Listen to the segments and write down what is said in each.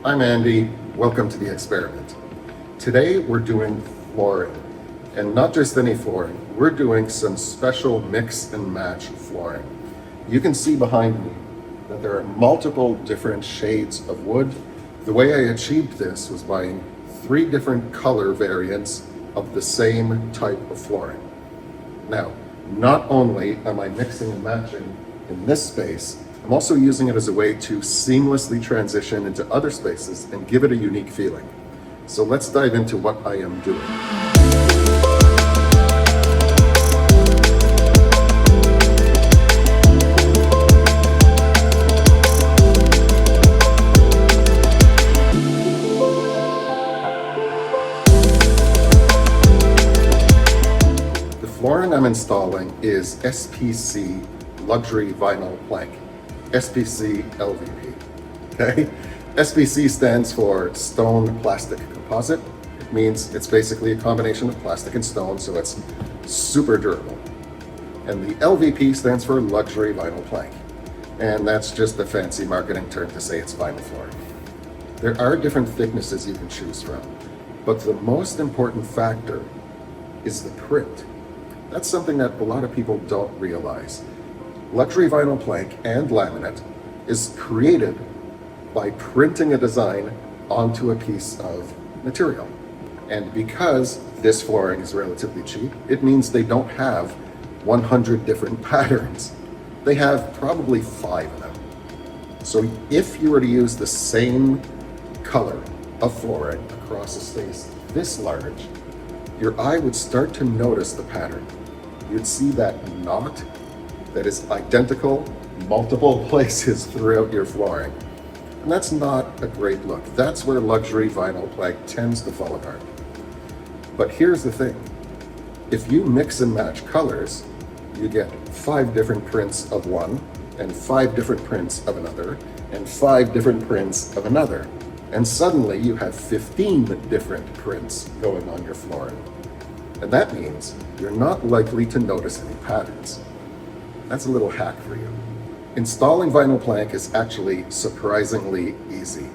I'm Andy. Welcome to the experiment. Today we're doing flooring, and not just any flooring. We're doing some special mix and match flooring. You can see behind me that there are multiple different shades of wood. The way I achieved this was buying 3 different color variants of the same type of flooring. Now, not only am I mixing and matching in this space, I'm also using it as a way to seamlessly transition into other spaces and give it a unique feeling. So let's dive into what I am doing. The flooring I'm installing is SPC luxury vinyl plank. SPC LVP, okay? SPC stands for stone plastic composite. It means it's basically a combination of plastic and stone, so it's super durable. And the LVP stands for luxury vinyl plank. And that's just a fancy marketing term to say it's vinyl flooring. There are different thicknesses you can choose from, but the most important factor is the print. That's something that a lot of people don't realize. Luxury vinyl plank and laminate is created by printing a design onto a piece of material. And because this flooring is relatively cheap, it means they don't have 100 different patterns. They have probably 5 of them. So if you were to use the same color of flooring across a space this large, your eye would start to notice the pattern. You'd see that knot that is identical multiple places throughout your flooring. And that's not a great look. That's where luxury vinyl plank tends to fall apart. But here's the thing. If you mix and match colors, you get 5 different prints of one, and 5 different prints of another, and 5 different prints of another. And suddenly you have 15 different prints going on your flooring. And that means you're not likely to notice any patterns. That's a little hack for you. Installing vinyl plank is actually surprisingly easy.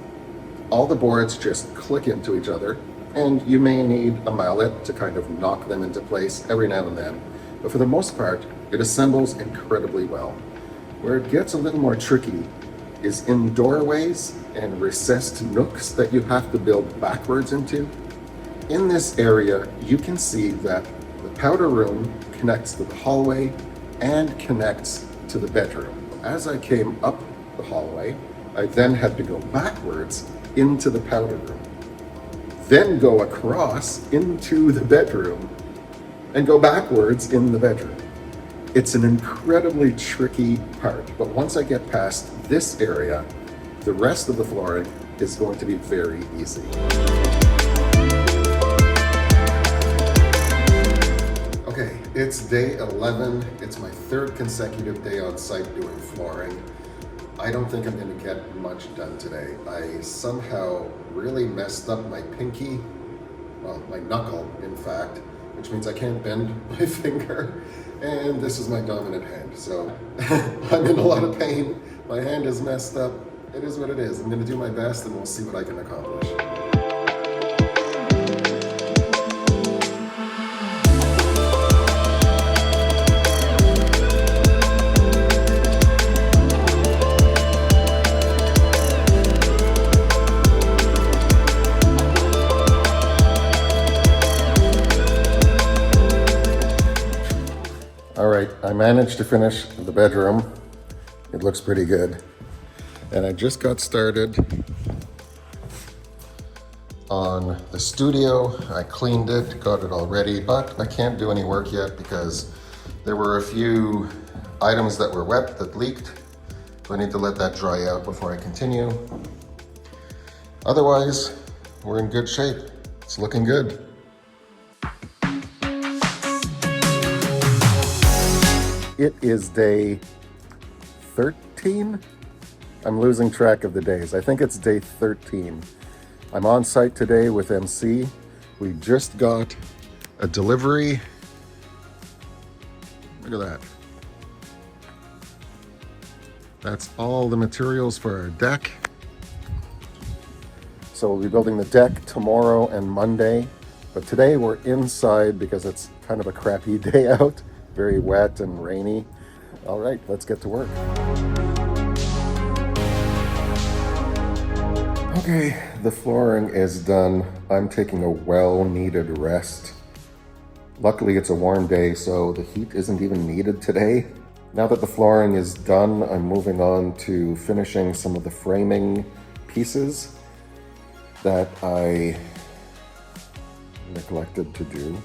All the boards just click into each other, and you may need a mallet to kind of knock them into place every now and then, but for the most part, it assembles incredibly well. Where it gets a little more tricky is in doorways and recessed nooks that you have to build backwards into. In this area, you can see that the powder room connects to the hallway and connects to the bedroom. As I came up the hallway, I then had to go backwards into the powder room, then go across into the bedroom, and go backwards in the bedroom. It's an incredibly tricky part, but once I get past this area, the rest of the flooring is going to be very easy. Okay, it's day 11. It's my 3rd consecutive day on site doing flooring. I don't think I'm going to get much done today. I somehow really messed up my pinky, well, my knuckle, in fact, which means I can't bend my finger, and this is my dominant hand. So I'm in a lot of pain. My hand is messed up. It is what it is. I'm going to do my best, and we'll see what I can accomplish. All right, I managed to finish the bedroom. It looks pretty good. And I just got started on the studio. I cleaned it, got it all ready, but I can't do any work yet because there were a few items that were wet that leaked. So I need to let that dry out before I continue. Otherwise, we're in good shape. It's looking good. It is day 13. I'm losing track of the days. I think it's day 13. I'm on site today with MC. We just got a delivery. Look at that. That's all the materials for our deck. So we'll be building the deck tomorrow and Monday. But today we're inside because it's kind of a crappy day out, very wet and rainy. All right, let's get to work. Okay, the flooring is done. I'm taking a well-needed rest. Luckily, it's a warm day, so the heat isn't even needed today. Now that the flooring is done, I'm moving on to finishing some of the framing pieces that I neglected to do.